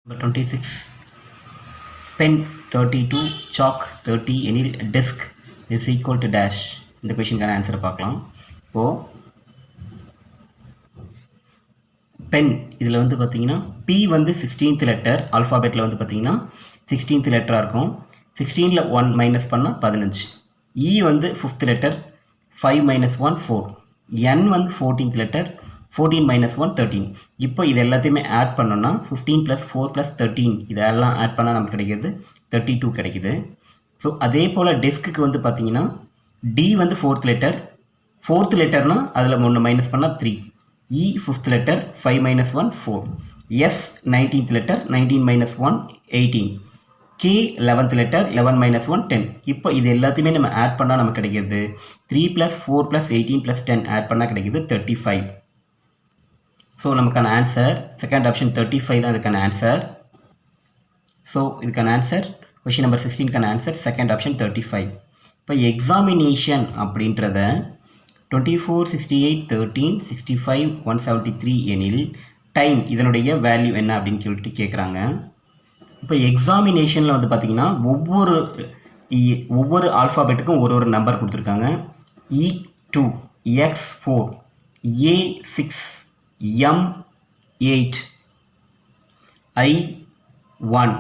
Number 26. Pen 32, chalk 30 எனில் desk is equal to dash. இந்த கொஷினுக்கான ஆன்சரை பார்க்கலாம். இப்போது பென் இதில் வந்து பார்த்தீங்கன்னா P வந்து 16th லெட்டர், ஆல்ஃபாபெட்டில் வந்து பார்த்தீங்கன்னா 16th லெட்டராக இருக்கும். 16ல் 1 மைனஸ் பண்ணால் 15. E வந்து 5th லெட்டர், 5 மைனஸ் 1 4. N வந்து 14th லெட்டர், 14 minus 1 13. இப்போ இது எல்லாத்தையுமே ஆட் பண்ணோம்னா 15 plus 4 plus 13 இதெல்லாம் ஆட் பண்ணால் நமக்கு கிடைக்கிறது 32 கிடைக்குது. ஸோ அதே போல் டெஸ்க்கு வந்து பார்த்தீங்கன்னா D வந்து 4th லெட்டர், 4th லெட்டர்னால் அதில் 1 மைனஸ் பண்ணால் 3. E 5th letter, 5 minus 1 4. S 19th letter, 19 minus 1 18. K 11th letter, 11 minus 1 10. இப்போ இது எல்லாத்தையுமே நம்ம ஆட் பண்ணால் நமக்கு கிடைக்கிறது 3 plus 4 plus 18 plus 10 ஆட் பண்ணால் கிடைக்கிறது 35. ஸோ நமக்கான ஆன்சர் செகண்ட் ஆப்ஷன் 35 தான் இதுக்கான ஆன்சர். ஸோ இதுக்கான ஆன்சர் கொஷின் நம்பர் 16க்கான ஆன்சர் செகண்ட் ஆப்ஷன் 35. இப்போ எக்ஸாமினேஷன் அப்படின்றத 24, 68, 13, 65, 173 எனில் டைம் இதனுடைய வேல்யூ என்ன அப்படின்னு சொல்லிட்டு கேட்குறாங்க. இப்போ எக்ஸாமினேஷனில் வந்து பார்த்திங்கன்னா ஒவ்வொரு ஆல்ஃபாபெட்டுக்கும் ஒரு நம்பர் கொடுத்துருக்காங்க. E2, X4, A6, M8, I1,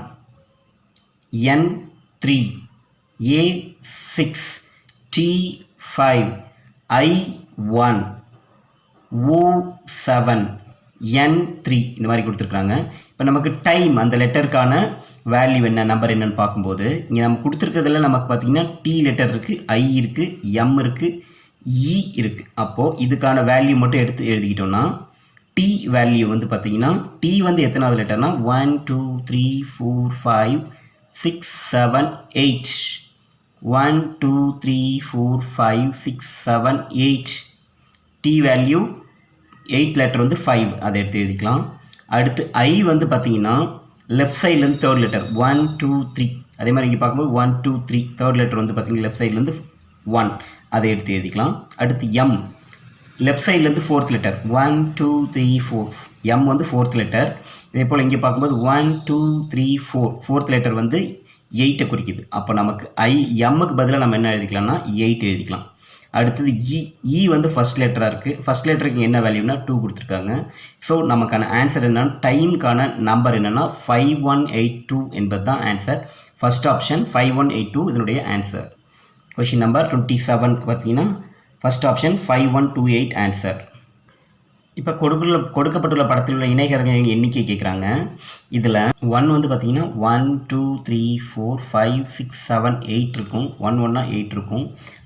N3, A6, T5, I1, O7, N3 இந்த மாதிரி கொடுத்துருக்காங்க. இப்போ நமக்கு டைம் அந்த லெட்டருக்கான வேல்யூ என்ன நம்பர் என்னன்னு பார்க்கும்போது இங்கே நம்ம கொடுத்துருக்கிறதுல நமக்கு பார்த்திங்கன்னா T லெட்டர் இருக்குது, I இருக்குது, M இருக்குது, E இருக்குது. அப்போது இதுக்கான வேல்யூ மட்டும் எடுத்து எழுதிக்கிட்டோம்னா T வேல்யூ வந்து பார்த்தீங்கன்னா T வந்து எத்தனாவது லெட்டர்னா 1 2 3 4 5 6 7 8. 1 2 3 4 5 6 7 8. T வேல்யூ 8 லெட்டர் வந்து 5, அதை எடுத்து எழுதிக்கலாம். அடுத்து I வந்து பார்த்தீங்கன்னா லெஃப்ட் சைட்லேருந்து தேர்ட் லெட்டர் 1 2 3. அதே மாதிரி இங்கே பார்க்கும்போது 1 2 3 தேர்ட் லெட்டர் வந்து பார்த்தீங்கன்னா லெஃப்ட் சைட்லேருந்து 1, அதை எடுத்து எழுதிக்கலாம். அடுத்து M லெஃப்ட் சைட்லேருந்து 4th லெட்டர் 1 2 3 4. M வந்து 4th லெட்டர். இதே போல் இங்கே பார்க்கும்போது 1 2 3 4 4th லெட்டர் வந்து 8 குறிக்குது. அப்போ நமக்கு Mக்கு பதிலாக நம்ம என்ன எழுதிக்கலாம்னா 8 எழுதிக்கலாம். அடுத்தது E வந்து ஃபர்ஸ்ட் லெட்டராக இருக்குது. ஃபர்ஸ்ட் லெட்டருக்கு என்ன வேல்யூனா 2 கொடுத்துருக்காங்க. ஸோ நமக்கான ஆன்சர் என்னன்னா டைமுக்கான நம்பர் என்னென்னா 5182 என்பது தான் ஆன்சர். ஃபர்ஸ்ட் ஆப்ஷன் 5182 இதனுடைய ஆன்சர். கொஷின் நம்பர் 27 பார்த்தீங்கன்னா ஃபர்ஸ்ட் ஆப்ஷன் 5128 ஆன்சர். இப்போ கொடுக்கப்பட்டுள்ள படத்தில் உள்ள இணைகரங்களின் எண்ணிக்கை கேட்குறாங்க. இதில் 1 வந்து பார்த்தீங்கன்னா 1 2 3 4 5 6 7 8 இருக்கும். 1 1 8 இருக்கும்.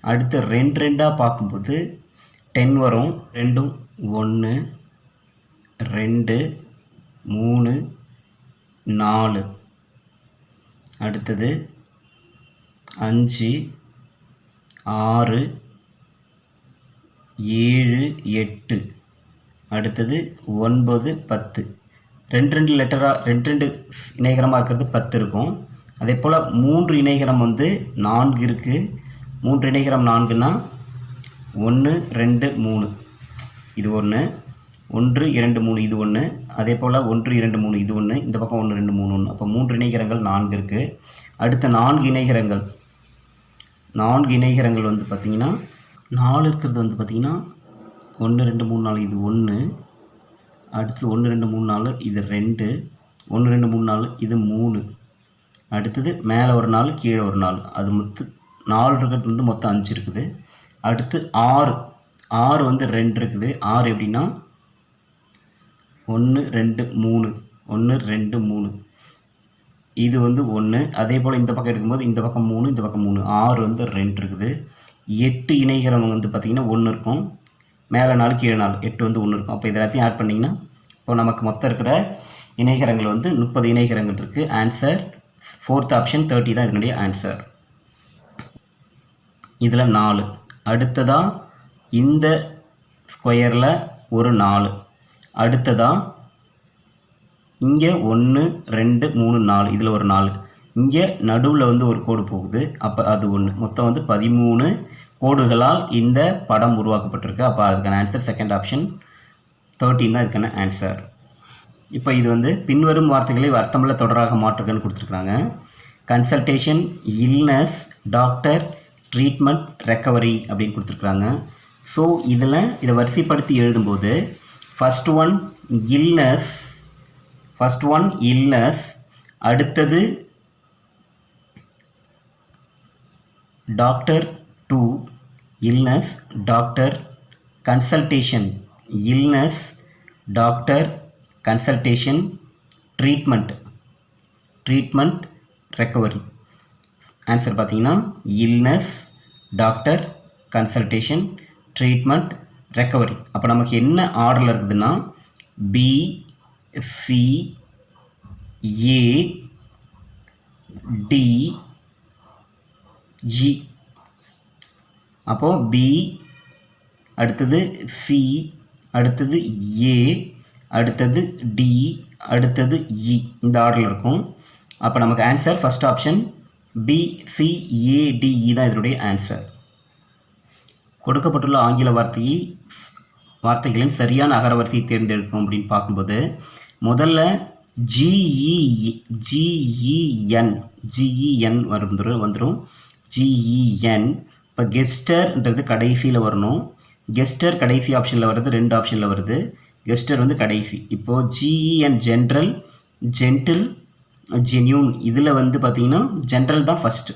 அடுத்து 2 2 பார்க்கும்போது 10 வரும். 2 1 2 3 4. அடுத்தது 5 6 7 8. அடுத்தது 9 10. 2 லெட்டராக 2 இணைகரமாக இருக்கிறது 10 இருக்கும். அதே போல் 3 இணைகரம் வந்து 4 இருக்குது. 3 இணைகரம் 4னா 1 2 3 இது 1, 1 2 3 இது 1. அதே போல் 1 2 3 இது 1. இந்த பக்கம் 1 2 3 1. அப்போ 3 இணைகரங்கள் 4 இருக்குது. அடுத்த 4 இணைகரங்கள் வந்து பார்த்திங்கன்னா 4 இருக்கிறது வந்து பார்த்திங்கன்னா 1 2 3 4 இது 1. அடுத்து 1 2 3 4 இது 2. 1 2 3 4 இது 3. அடுத்தது மேலே ஒரு 4 கீழே ஒரு 4. அது மொத்தம் 4 இருக்கிறது வந்து மொத்தம் 5 இருக்குது. அடுத்து 6 வந்து 2 இருக்குது. 6 எப்படின்னா 1 2 3 1 2 3 இது வந்து 1. அதே போல் இந்த பக்கம் எடுக்கும்போது இந்த பக்கம் 3 இந்த பக்கம் 3 6 வந்து 2 இருக்குது. 8 இணைகரம் வந்து பார்த்திங்கன்னா 1 இருக்கும். மேலே 4 கீழே 4 8 வந்து 1 இருக்கும். அப்போ இது எல்லாத்தையும் ஆட் பண்ணிங்கன்னா இப்போ நமக்கு மொத்தம் இருக்கிற இணைகரங்கள் வந்து 30 இணைகரங்கள் இருக்குது. ஆன்சர் ஃபோர்த் ஆப்ஷன் 30 தான் இதனுடைய ஆன்சர். இதில் 4. அடுத்ததாக இந்த ஸ்கொயரில் ஒரு 4. அடுத்ததாக இங்கே 1 2 3 4 இதில் ஒரு 4. இங்கே நடுவில் வந்து ஒரு கோடு போகுது. அப்போ அது 1. மொத்தம் வந்து 13 கோடுகளால் இந்த படம் உருவாக்கப்பட்டிருக்கு. அப்போ அதுக்கான ஆன்சர் செகண்ட் ஆப்ஷன் 13 தான் இதுக்கான ஆன்சர். இப்போ இது வந்து பின்வரும் வார்த்தைகளை அர்த்தமுள்ள தொடராக மாற்றுகன்னு கொடுத்துருக்குறாங்க. Consultation, illness, doctor, treatment, recovery அப்படின்னு கொடுத்துருக்குறாங்க. ஸோ இதை வரிசைப்படுத்தி எழுதும்போது ஃபர்ஸ்ட் ஒன் இல்னஸ், அடுத்தது doctor 2, illness, doctor, consultation, illness, doctor, consultation, treatment, recovery. Answer பார்த்தீங்கன்னா illness, doctor, consultation, treatment, recovery. அப்போ நமக்கு என்ன ஆர்டரில் இருக்குதுன்னா B, C, A, D, G. அப்போது B, அடுத்தது C, அடுத்தது A, அடுத்தது D, அடுத்தது E, இந்த ஆர்டரில் இருக்கும். அப்போ நமக்கு answer first option B, C, A, D, E தான் இதனுடைய ஆன்சர். கொடுக்கப்பட்டுள்ள ஆங்கில வார்த்தைகளின் சரியான அகரவரிசையை தேர்ந்தெடுக்கும் அப்படின்னு பார்க்கும்போது முதல்ல GEN வந்துடும். GEN. இப்போ கெஸ்டர்ன்றது கடைசியில் வரணும். கெஸ்டர் கடைசி ஆப்ஷனில் வருது, 2 ஆப்ஷனில் வருது. கெஸ்டர் வந்து கடைசி. இப்போது GEN ஜென்ரல், ஜென்டில், ஜென்யூன். இதில் வந்து பார்த்திங்கன்னா ஜென்ரல் தான் ஃபஸ்ட்டு,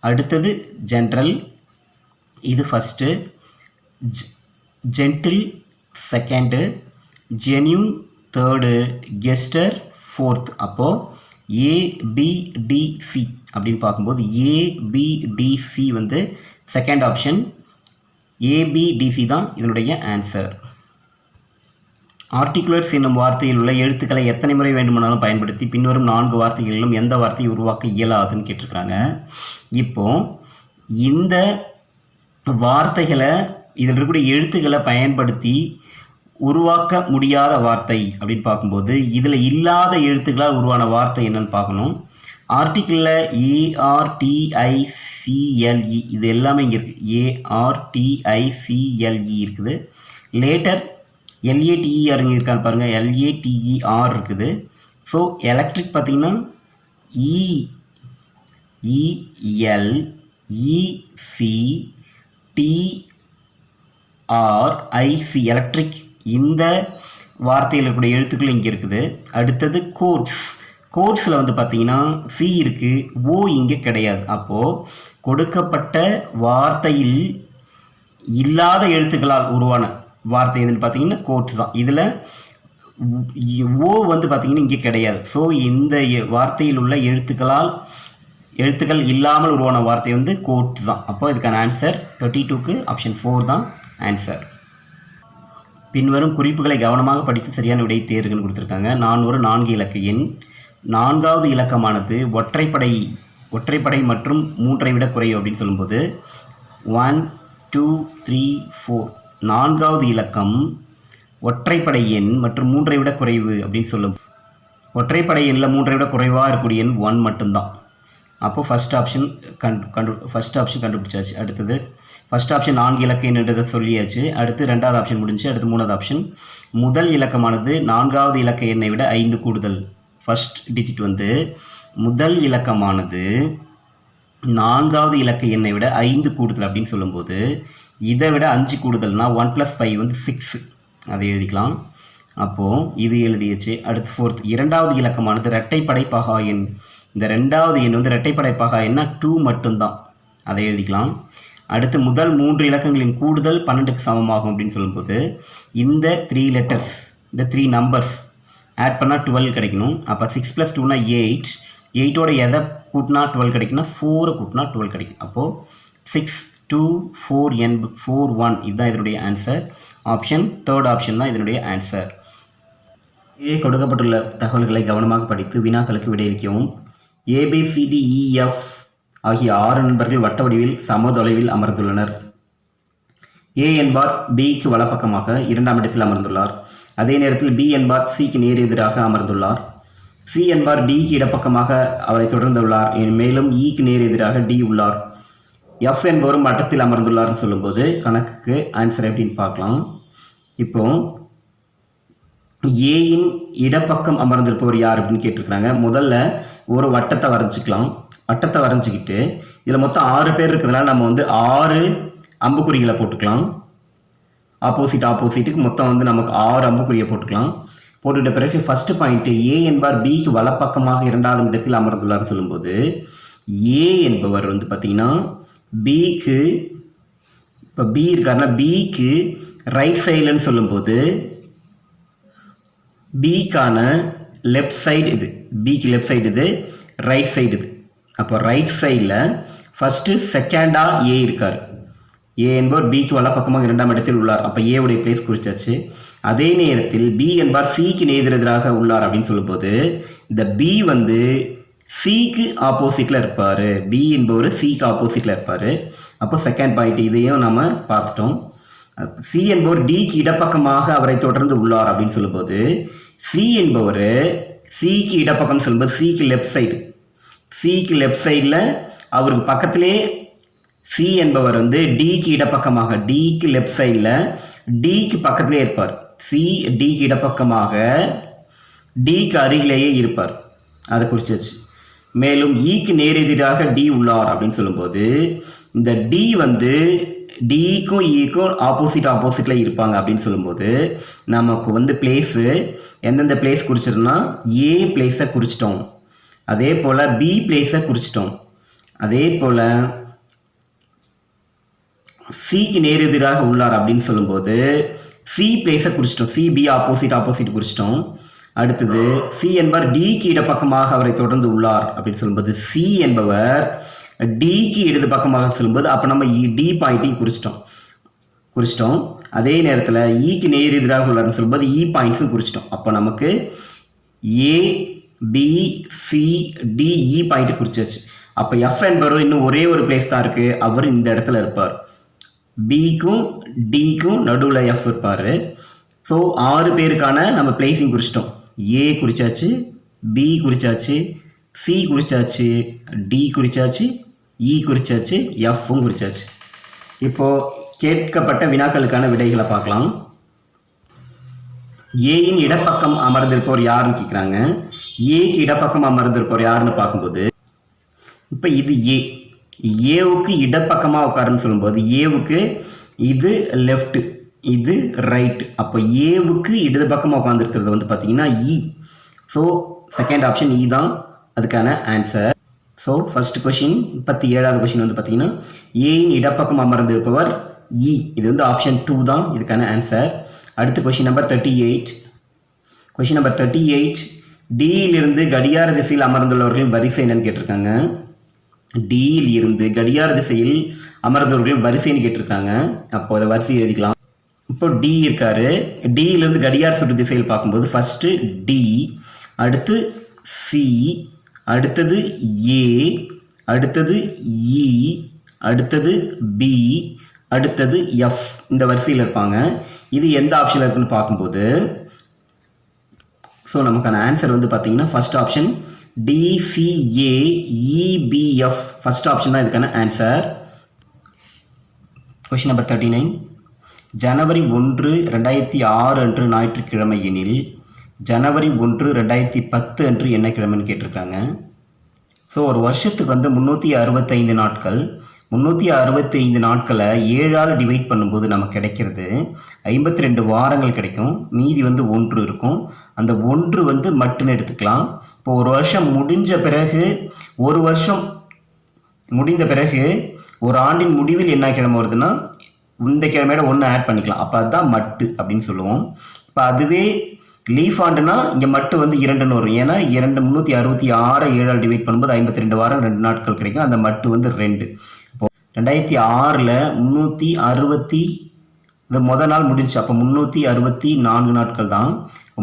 அடுத்தது ஜென்ரல், இது first, gentle second, genuine third, gesture fourth. அப்போது ABDC அப்படின்னு பார்க்கும்போது ABDC வந்து செகண்ட் ஆப்ஷன். ABDC தான் இதனுடைய ஆன்சர். ஆர்டிகுலேட்ஸ் என்னும் வார்த்தையில் உள்ள எழுத்துக்களை எத்தனை முறை வேண்டுமானாலும் பயன்படுத்தி பின்வரும் 4 வார்த்தைகளிலும் எந்த வார்த்தையை உருவாக்க இயலாதுன்னு கேட்டிருக்கிறாங்க. இப்போது இந்த வார்த்தைகளை இதில் இருக்கக்கூடிய எழுத்துக்களை பயன்படுத்தி உருவாக்க முடியாத வார்த்தை அப்படின்னு பார்க்கும்போது இதில் இல்லாத எழுத்துக்களால் உருவான வார்த்தை என்னன்னு பார்க்கணும். ஆர்டிக்கிளில் ARTICLE இது எல்லாமே இங்கே இருக்குது. ARTICLE இருக்குது. லேட்டர் LATER இருக்கான்னு பாருங்கள், LATER இருக்குது. ஸோ எலக்ட்ரிக் பார்த்திங்கன்னா ELECTRIC, எலக்ட்ரிக். இந்த வார்த்தையில் இருக்கக்கூடிய எழுத்துக்கள் இங்கே இருக்குது. அடுத்தது கோட்ஸில் வந்து பார்த்திங்கன்னா C இருக்குது, O இங்கே கிடையாது. அப்போது கொடுக்கப்பட்ட வார்த்தையில் இல்லாத எழுத்துக்களால் உருவான வார்த்தை எதுன்னு பார்த்தீங்கன்னா கோட்ஸ் தான். இதில் O வந்து பார்த்திங்கன்னா இங்கே கிடையாது. ஸோ இந்த வார்த்தையில் உள்ள எழுத்துக்கள் இல்லாமல் உருவான வார்த்தை வந்து கோட்ஸ் தான். அப்போ இதுக்கான ஆன்சர் 32க்கு ஆப்ஷன் 4 தான் ஆன்சர். பின்வரும் குறிப்புகளை கவனமாக படித்து சரியான விடை தேர்வுன்னு கொடுத்துருக்காங்க. நான் ஒரு 4 இலக்க எண். 4வது இலக்கமானது ஒற்றைப்படை மற்றும் 3ஐ விட குறைவு அப்படின்னு சொல்லும்போது 1 2 3 4. 4வது இலக்கம் ஒற்றைப்படை எண் மற்றும் 3ஐ விட குறைவு அப்படின்னு சொல்லும். ஒற்றைப்படை எண்ணில் 3ஐ விட குறைவாக இருக்கக்கூடிய எண் 1 மட்டும்தான். அப்போது ஃபஸ்ட் ஆப்ஷன் கண்டுபிடிச்சாச்சு. அடுத்தது ஃபஸ்ட் ஆப்ஷன் 4 இலக்க எண்ணுன்றதை சொல்லியாச்சு. அடுத்து 2வது ஆப்ஷன் முடிஞ்சு. அடுத்து 3வது ஆப்ஷன். முதல் இலக்கமானது 4வது இலக்க எண்ணை விட 5 கூடுதல். ஃபஸ்ட் டிஜிட் வந்து முதல் இலக்கமானது 4வது இலக்க எண்ணை விட 5 கூடுதல் அப்படின்னு சொல்லும்போது இதை விட 5 கூடுதல்னா 1 + 5 வந்து 6, அதை எழுதிக்கலாம். அப்போது இது எழுதியாச்சு. அடுத்து 4th 2வது இலக்கமானது இரட்டைப்படை பகா எண். இந்த 2வது எண் வந்து இரட்டைப்படை பகா எண்ணா 2 மட்டும்தான், அதை எழுதிக்கலாம். அடுத்து முதல் 3 இலக்கங்களின் கூடுதல் 12க்கு சமமாகும் அப்படின்னு சொல்லும்போது இந்த 3 லெட்டர்ஸ், இந்த 3 நம்பர்ஸ் ஆட் பண்ணால் 12 கிடைக்கணும். அப்போ 6 + 2னா 8. 8ஓட எதை கூட்டினா 12 கிடைக்குன்னா 4 கூட்டினா 12 கிடைக்கும். அப்போது 6 2 4 4 1 இதுதான் இதனுடைய ஆன்சர். ஆப்ஷன் 3rd ஆப்ஷன் தான் இதனுடைய ஆன்சர். இங்கே கொடுக்கப்பட்டுள்ள தகவல்களை கவனமாக படித்து வினாக்களுக்கு விடையளிக்கவும். ABCDEF ஆகிய 6 நண்பர்கள் வட்ட வடிவில் சம தொலைவில் அமர்ந்துள்ளனர். A என்பார் Bக்கு வலப்பக்கமாக 2ஆம் இடத்தில் அமர்ந்துள்ளார். அதே நேரத்தில் B என்பார் Cக்கு நேர் எதிராக அமர்ந்துள்ளார். C என்பார் Dக்கு இடப்பக்கமாக அவரை தொடர்ந்துள்ளார். மேலும் Eக்கு நேர் எதிராக D உள்ளார். F என்பவரும் வட்டத்தில் அமர்ந்துள்ளார்னு சொல்லும்போது கணக்குக்கு ஆன்சர் எப்படின்னு பார்க்கலாம். இப்போ ஏயின் இடப்பக்கம் அமர்ந்திருப்பவர் யார் அப்படின்னு கேட்டிருக்கிறாங்க. முதல்ல ஒரு வட்டத்தை வரைஞ்சிக்கலாம். வட்டத்தை வரைஞ்சிக்கிட்டு இதில் மொத்தம் 6 பேர் இருக்கிறதுனால நம்ம வந்து 6 அம்புக்குறிகளை போட்டுக்கலாம். ஆப்போசிட்டுக்கு மொத்தம் வந்து நமக்கு 6 அம்புக்குறியை போட்டுக்கலாம். போட்டுவிட்ட பிறகு ஃபர்ஸ்ட் பாயிண்ட் ஏ என்பவர் பிக்கு வலப்பக்கமாக 2வது இடத்தில் அமர்ந்துள்ளார் சொல்லும்போது ஏ என்பவர் வந்து பார்த்தீங்கன்னா பிக்கு, இப்போ பி இருக்காருன்னா பிக்கு ரைட் சைடுன்னு சொல்லும்போது பிக்கான லெஃப்ட் சைடு இது, பிக்கு லெஃப்ட் சைடு இது, ரைட் சைடு இது. அப்போ ரைட் சைடில் ஃபஸ்ட்டு செகண்டாக ஏ இருக்கார். ஏ என்பவர் பிக்கு வலப்பக்கமாக 2ஆம் இடத்தில் உள்ளார். அப்போ ஏவுடைய பிளேஸ் குறிச்சாச்சு. அதே நேரத்தில் பி என்பார் சிக்கு எதிரெதிராக உள்ளார் அப்படின்னு சொல்லும்போது இந்த பி வந்து சிக்கு ஆப்போசிட்டில் இருப்பார். பி என்பவர் சிக்கு ஆப்போசிட்டில் இருப்பார். அப்போ செகண்ட் பாயிண்ட் இதையும் நம்ம பார்த்துட்டோம். சி என்பவர் டிக்கு இடப்பக்கமாக அவரை தொடர்ந்து உள்ளார் அப்படின்னு சொல்லும்போது சி என்பவர் சிக்கு இடப்பக்கம் சொல்லும்போது சிக்கு லெஃப்ட் சைடு, சிக்கு லெஃப்ட் சைடில் அவருக்கு பக்கத்திலே சி என்பவர் வந்து டிக்கு இடப்பக்கமாக, டிக்கு லெஃப்ட் சைடில் டிக்கு பக்கத்திலே இருப்பார். சி டிக்கு இடப்பக்கமாக டிக்கு அருகிலேயே இருப்பார். அதை குறிச்சாச்சு. மேலும் ஈக்கு நேரெதிராக டி உள்ளார் அப்படின்னு சொல்லும்போது இந்த டி வந்து டிக்கும் ஈக்கும் ஆப்போசிட்டில் இருப்பாங்க அப்படின்னு சொல்லும்போது நமக்கு வந்து பிளேஸு எந்தெந்த பிளேஸ் குறிச்சிட்டோம்னா ஏ பிளேஸை குறிச்சிட்டோம், அதே போல் பி பிளேஸை குறிச்சிட்டோம், அதே போல் சிக்கு நேரெதிராக உள்ளார் அப்படின்னு சொல்லும்போது சி பிளேஸை குறிச்சிட்டோம், சி பி ஆப்போசிட் குறிச்சிட்டோம். அடுத்தது சி என்பவர் டிக்கு இடப்பக்கமாக அவரை தொடர்ந்து உள்ளார் அப்படின்னு சொல்லும்போது சி என்பவர் டிக்கு இடது பக்கமாக சொல்லும்போது அப்போ நம்ம டி பாயிண்ட்டையும் குறிச்சிட்டோம். அதே நேரத்தில் ஈக்கு நேர் எதிராக உள்ளார்னு சொல்லும்போது இ பாயிண்ட்ஸும் குறிச்சிட்டோம். அப்போ நமக்கு A B C D E point குறிச்சாச்சு. அப்போ எஃப் என்பவர் இன்னும் ஒரே ஒரு பிளேஸ் தான் இருக்குது, அவர் இந்த இடத்துல இருப்பார். பிக்கும் டிக்கும் நடுவில் எஃப் இருப்பார். ஸோ 6 பேருக்கான நம்ம பிளேஸிங் குறிச்சிட்டோம். ஏ குறிச்சாச்சு, பி குறிச்சாச்சு, சி குறிச்சாச்சு, டி குறிச்சாச்சு, இ குறிச்சாச்சு, எஃப்பும் குறிச்சாச்சு. இப்போது கேட்கப்பட்ட வினாக்களுக்கான விடைகளை பார்க்கலாம். ஏயின் இடப்பக்கம் அமர்ந்திருப்பவர் யாருன்னு கேட்குறாங்க. ஏக்கு இடப்பக்கம் அமர்ந்திருப்பவர் யாருன்னு பார்க்கும்போது இப்போ இது ஏ, ஏவுக்கு இடப்பக்கமாக உட்காருன்னு சொல்லும்போது ஏவுக்கு இது லெஃப்ட், இது ரைட். அப்போ ஏவுக்கு இடது பக்கமாக உட்காந்துருக்கிறது வந்து பார்த்தீங்கன்னா E. So second option E தான் அதுக்கான ஆன்சர். ஸோ ஃபர்ஸ்ட் கொஷின் 37வது கொஷின் வந்து பார்த்தீங்கன்னா ஏயின் இடப்பக்கம் அமர்ந்திருப்பவர் இ. இது வந்து ஆப்ஷன் 2 தான் இதுக்கான ஆன்சர். அடுத்து கொஷின் நம்பர் 38. கொஷின் நம்பர் 38 டியிலிருந்து கடிகார திசையில் அமர்ந்துள்ளவர்களின் வரிசை என்னன்னு கேட்டிருக்காங்க. டியில் இருந்து கடிகார திசையில் அமர்ந்தவர்களின் வரிசைன்னு கேட்டிருக்காங்க. அப்போ அதை வரிசை எழுதிக்கலாம். இப்போ டி இருக்காரு. டியிலிருந்து கடிகார சுற்று திசையில் பார்க்கும்போது ஃபர்ஸ்ட் டி, அடுத்து சி, அடுத்தது ஏ, அடுத்தது இ, அடுத்தது பி, அடுத்தது எஃப். இந்த வரிசையில் இருப்பாங்க. இது எந்த ஆப்ஷனில் இருக்குன்னு பார்க்கும்போது ஸோ நமக்கான ஆன்சர் வந்து பார்த்தீங்கன்னா first option DCAEBF. First option தான் இதுக்கான ஆன்சர். Question number 39. ஜனவரி 1, 2006 அன்று ஞாயிற்றுக்கிழமை எனில் ஜனவரி 1, 2010 அன்று என்ன கிழமைன்னு கேட்டிருக்காங்க. ஸோ ஒரு வருஷத்துக்கு வந்து 365 நாட்கள். 365 நாட்களை 7ஆல் டிவைட் பண்ணும்போது நமக்கு கிடைக்கிறது 52 வாரங்கள் கிடைக்கும். மீதி வந்து 1 இருக்கும். அந்த 1 வந்து மட்டுன்னு எடுத்துக்கலாம். இப்போ ஒரு வருஷம் முடிஞ்ச பிறகு, ஒரு வருஷம் முடிந்த பிறகு ஒரு ஆண்டின் முடிவில் என்ன கிழமை வருதுன்னா இந்த கிழமையோட 1 ஆட் பண்ணிக்கலாம். அப்போ அதுதான் மட்டு அப்படின்னு சொல்லுவோம். இப்போ அதுவே லீஃப் ஆண்டுனா இங்கே மட்டு வந்து 2ன்னு வரும். ஏன்னா 366 7ஆல் டிவைட் பண்ணும்போது 52 வாரம் 2 நாட்கள் கிடைக்கும். அந்த மட்டு வந்து 2. இப்போ 2006ல் 360 இந்த முதல் நாள் முடிஞ்சு. அப்போ 364 நாட்கள் தான்.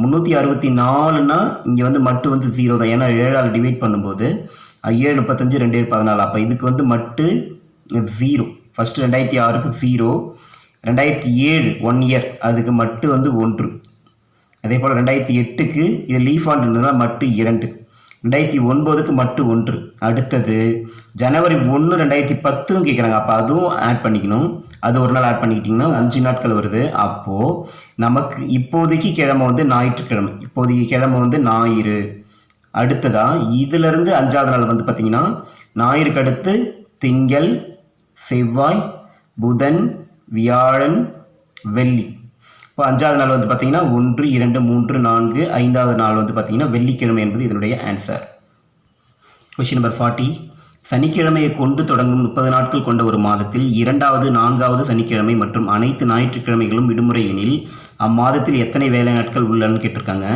364னா இங்கே வந்து மட்டு வந்து 0 தான். ஏன்னா 7ஆல் டிவைட் பண்ணும்போது 7 35 2 14. அப்போ இதுக்கு வந்து மட்டு 0. ஃபர்ஸ்ட் 2006க்கு 0, 2007 1 இயர் அதுக்கு மட்டு வந்து 1. அதே போல் 2008க்கு இது லீஃப் ஆண்டு இருந்ததுனா மட்டு 2. 2009க்கு மட்டும் 1. அடுத்தது ஜனவரி 1 2010 கேட்குறாங்க. அப்போ அதுவும் ஆட் பண்ணிக்கணும். அது ஒரு நாள் ஆட் பண்ணிக்கிட்டிங்கன்னா 5 நாட்கள் வருது. அப்போது நமக்கு இப்போதைக்கு கிழமை வந்து ஞாயிற்றுக்கிழமை, இப்போதைக்கு கிழமை வந்து ஞாயிறு. அடுத்ததா இதிலிருந்து 5வது நாள் வந்து பார்த்தீங்கன்னா ஞாயிறுக்கு அடுத்து திங்கள், செவ்வாய், புதன், வியாழன், வெள்ளி. இப்போ 5வது நாள் வந்து பார்த்தீங்கன்னா 1 2 3 4, 5வது நாள் வந்து பார்த்தீங்கன்னா வெள்ளிக்கிழமை என்பது இதனுடைய ஆன்சர். Question number 40. சனிக்கிழமையை கொண்டு தொடங்கும் 30 நாட்கள் கொண்ட ஒரு மாதத்தில் 2வது 4வது சனிக்கிழமை மற்றும் அனைத்து ஞாயிற்றுக்கிழமைகளும் விடுமுறை எனில் அம்மாதத்தில் எத்தனை வேலை நாட்கள் உள்ளன்னு கேட்டிருக்காங்க.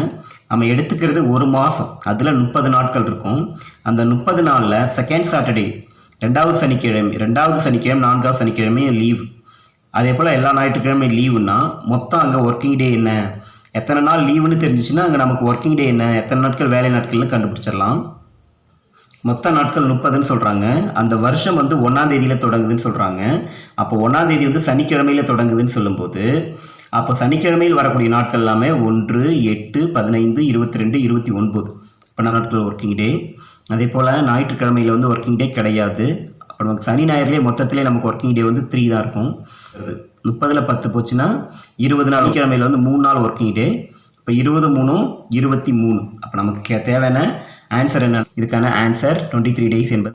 நம்ம எடுத்துக்கிறது ஒரு மாதம், அதில் 30 நாட்கள் இருக்கும். அந்த 30 நாளில் செகண்ட் சாட்டர்டே, 2வது சனிக்கிழமை, 4வது சனிக்கிழமையும் லீவ். அதே போல் எல்லா ஞாயிற்றுக்கிழமை லீவுன்னா மொத்தம் அங்கே ஒர்க்கிங் டே என்ன, எத்தனை நாள் லீவுன்னு தெரிஞ்சிச்சுன்னா அங்கே நமக்கு ஒர்க்கிங் டே என்ன, எத்தனை நாட்கள் வேலை நாட்கள்னு கண்டுபிடிச்சிடலாம். மொத்த நாட்கள் 30ன்னு சொல்கிறாங்க. அந்த வருஷம் வந்து 1ஆம் தேதியில் தொடங்குதுன்னு சொல்கிறாங்க. அப்போ 1ஆம் தேதி வந்து சனிக்கிழமையில் தொடங்குதுன்னு சொல்லும்போது அப்போ சனிக்கிழமையில் வரக்கூடிய நாட்கள் எல்லாமே 1, 8, 15, 22, 29 இப்போ நாட்கள் ஒர்க்கிங் டே. அதே போல் ஞாயிற்றுக்கிழமையில் வந்து ஒர்க்கிங் டே கிடையாது. அப்போ நமக்கு சனி ஞாயிறுலேயே மொத்தத்திலே நமக்கு ஒர்க்கிங் டே வந்து 3 தான் இருக்கும். 30ல் 10 போச்சுன்னா 20 நாள், கிழமையில் வந்து 3 நாள் ஒர்க்கிங் டே. இப்போ 20 3 23. அப்போ நமக்கு தேவையான ஆன்சர் என்ன? இதுக்கான ஆன்சர் 23 days என்பது